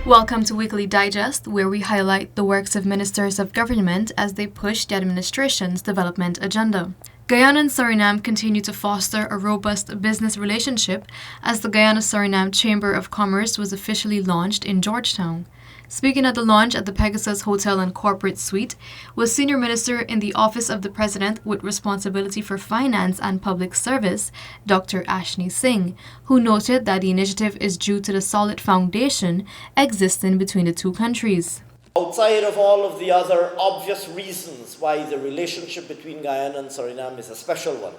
Welcome to Weekly Digest, where we highlight the works of ministers of government as they push the administration's development agenda. Guyana and Suriname continue to foster a robust business relationship as the Guyana-Suriname Chamber of Commerce was officially launched in Georgetown. Speaking at the launch at the Pegasus Hotel and Corporate Suite was Senior Minister in the Office of the President with responsibility for finance and public service, Dr. Ashni Singh, who noted that the initiative is due to the solid foundation existing between the two countries. Outside of all of the other obvious reasons why the relationship between Guyana and Suriname is a special one,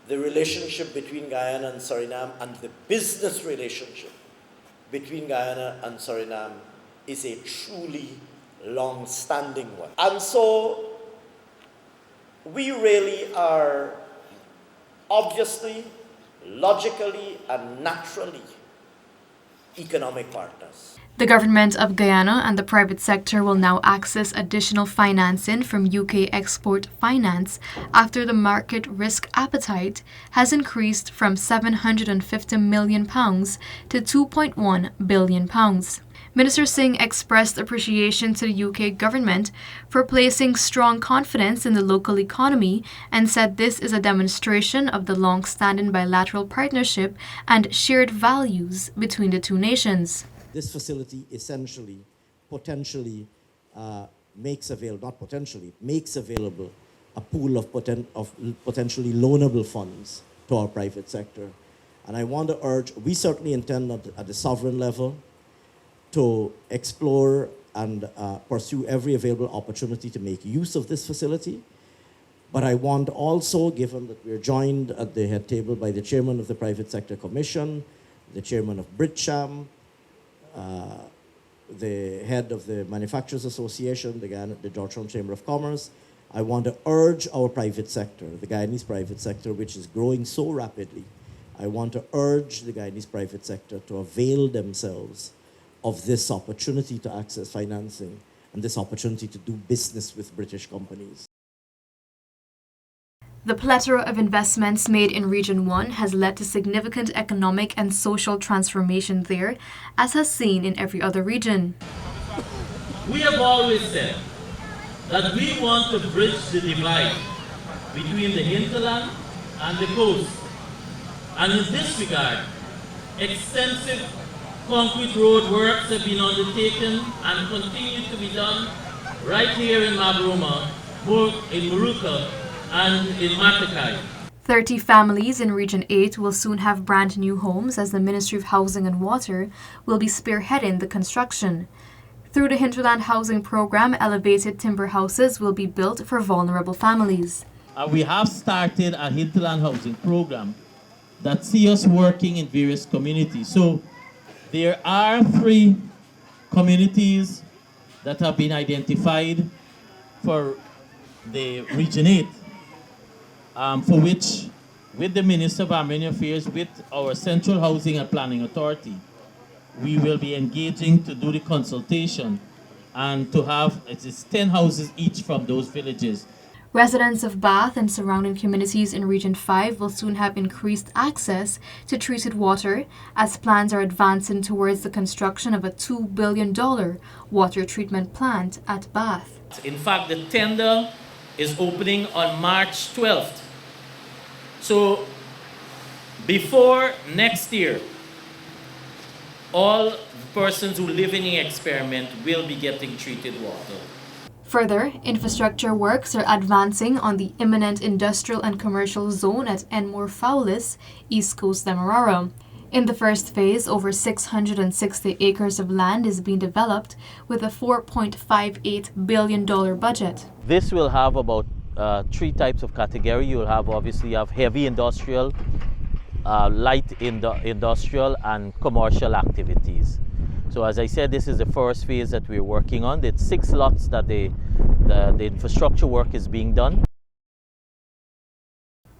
the relationship between Guyana and Suriname and the business relationship between Guyana and Suriname is a truly long-standing one. And so we really are obviously, logically, and naturally economic partners. The government of Guyana and the private sector will now access additional financing from UK Export Finance after the market risk appetite has increased from £750 million to £2.1 billion. Minister Singh expressed appreciation to the UK government for placing strong confidence in the local economy and said this is a demonstration of the long-standing bilateral partnership and shared values between the two nations. This facility essentially, makes available a pool of potentially loanable funds to our private sector. And I want to urge, we certainly intend at the sovereign level to explore and pursue every available opportunity to make use of this facility. But I want also, given that we're joined at the head table by the chairman of the Private Sector Commission, the chairman of BritCham, the head of the Manufacturers Association, the Georgetown Chamber of Commerce, I want to urge our private sector, the Guyanese private sector, which is growing so rapidly, I want to urge the Guyanese private sector to avail themselves of this opportunity to access financing and this opportunity to do business with British companies. The plethora of investments made in Region 1 has led to significant economic and social transformation there, as has seen in every other region. We have always said that we want to bridge the divide between the hinterland and the coast. And in this regard, extensive concrete road works have been undertaken and continue to be done right here in Mabroma, in Moruca, and in Matakai. 30 families in Region 8 will soon have brand new homes as the Ministry of Housing and Water will be spearheading the construction. Through the Hinterland Housing Program, elevated timber houses will be built for vulnerable families. We have started a Hinterland Housing Program that sees us working in various communities. So there are 3 communities that have been identified for the Region 8. For which, with the Minister of Armenian Affairs, with our Central Housing and Planning Authority, we will be engaging to do the consultation and to have 10 houses each from those villages. Residents of Bath and surrounding communities in Region 5 will soon have increased access to treated water as plans are advancing towards the construction of a $2 billion water treatment plant at Bath. In fact, the tender is opening on March 12th. So before next year, all persons who live in the experiment will be getting treated water. Further, infrastructure works are advancing on the imminent industrial and commercial zone at Enmore Fowlis, East Coast Demerara. In the first phase, over 660 acres of land is being developed with a $4.58 billion budget. This will have about 3 types of category. You will have heavy industrial, light industrial, and commercial activities. So as I said, this is the first phase that we're working on. It's 6 lots that the infrastructure work is being done.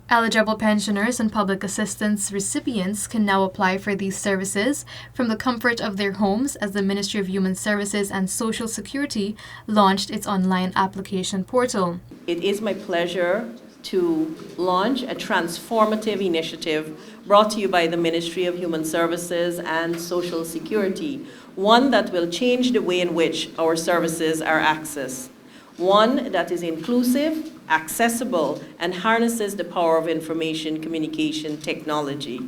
Eligible pensioners and public assistance recipients can now apply for these services from the comfort of their homes as the Ministry of Human Services and Social Security launched its online application portal. It is my pleasure to launch a transformative initiative brought to you by the Ministry of Human Services and Social Security, one that will change the way in which our services are accessed, one that is inclusive, accessible, and harnesses the power of information communication technology.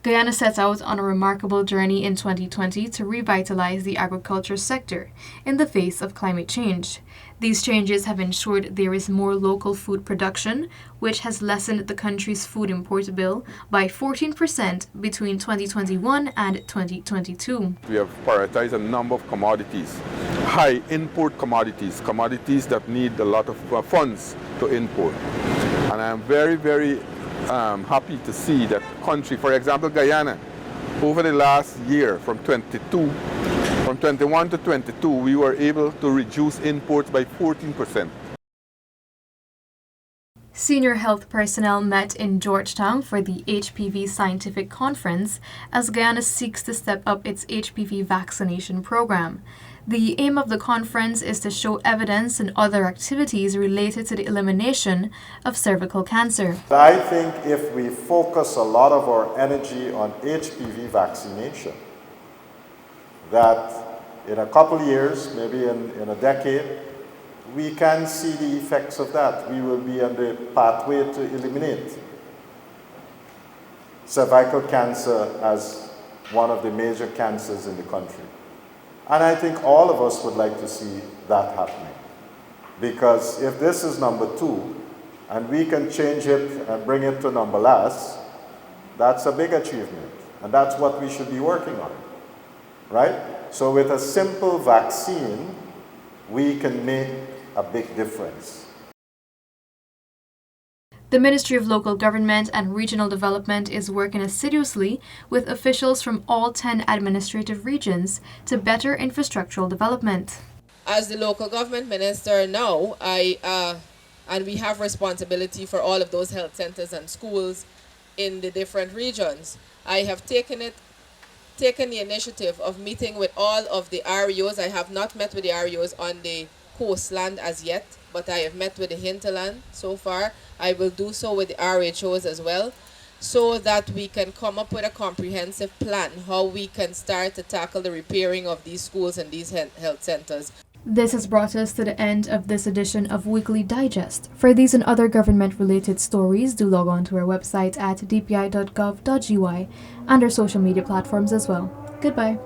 Guyana set out on a remarkable journey in 2020 to revitalize the agriculture sector in the face of climate change. These changes have ensured there is more local food production, which has lessened the country's food import bill by 14% between 2021 and 2022. We have prioritized a number of commodities, high import commodities, commodities that need a lot of funds to import. And I'm very, very happy to see that country, for example, Guyana, over the last year from 21 to 22, we were able to reduce imports by 14%. Senior health personnel met in Georgetown for the HPV Scientific Conference as Guyana seeks to step up its HPV vaccination program. The aim of the conference is to show evidence and other activities related to the elimination of cervical cancer. I think if we focus a lot of our energy on HPV vaccination, that in a couple of years, maybe in a decade, we can see the effects of that. We will be on the pathway to eliminate cervical cancer as one of the major cancers in the country. And I think all of us would like to see that happening. Because if this is number 2, and we can change it and bring it to number last, that's a big achievement. And that's what we should be working on, right? So with a simple vaccine, we can make a big difference. The Ministry of Local Government and Regional Development is working assiduously with officials from all 10 administrative regions to better infrastructural development. As the local government minister now, and we have responsibility for all of those health centers and schools in the different regions. I have taken the initiative of meeting with all of the REOs. I have not met with the REOs on the coastland as yet, but I have met with the hinterland so far. I will do so with the RHOs as well, so that we can come up with a comprehensive plan how we can start to tackle the repairing of these schools and these health centers. This has brought us to the end of this edition of Weekly Digest. For these and other government-related stories, do log on to our website at dpi.gov.gy and our social media platforms as well. Goodbye.